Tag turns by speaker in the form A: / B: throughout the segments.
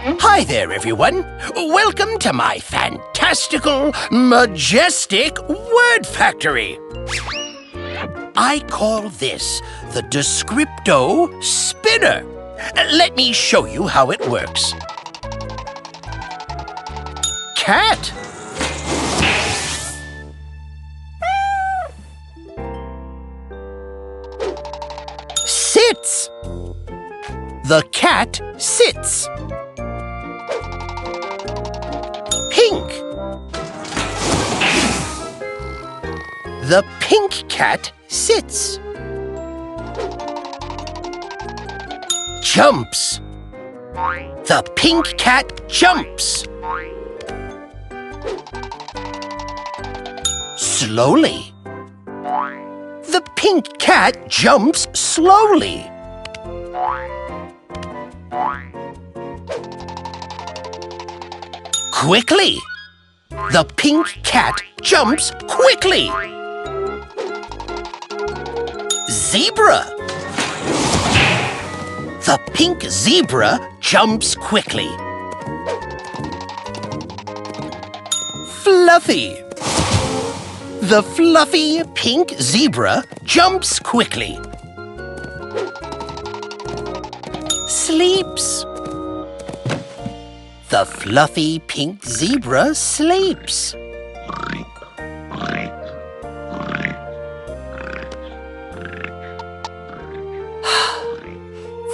A: Hi there, everyone. Welcome to my fantastical, majestic word factory. I call this the Descripto Spinner. Let me show you how it works. Cat. Sits. The cat sits. Pink. The pink cat sits. Jumps. The pink cat jumps. Slowly. The pink cat jumps slowly. Quickly. The pink cat jumps quickly. Zebra. The pink zebra jumps quickly. Fluffy. The fluffy pink zebra jumps quickly. Sleeps. The fluffy pink zebra sleeps.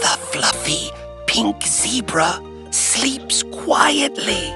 A: The fluffy pink zebra sleeps quietly.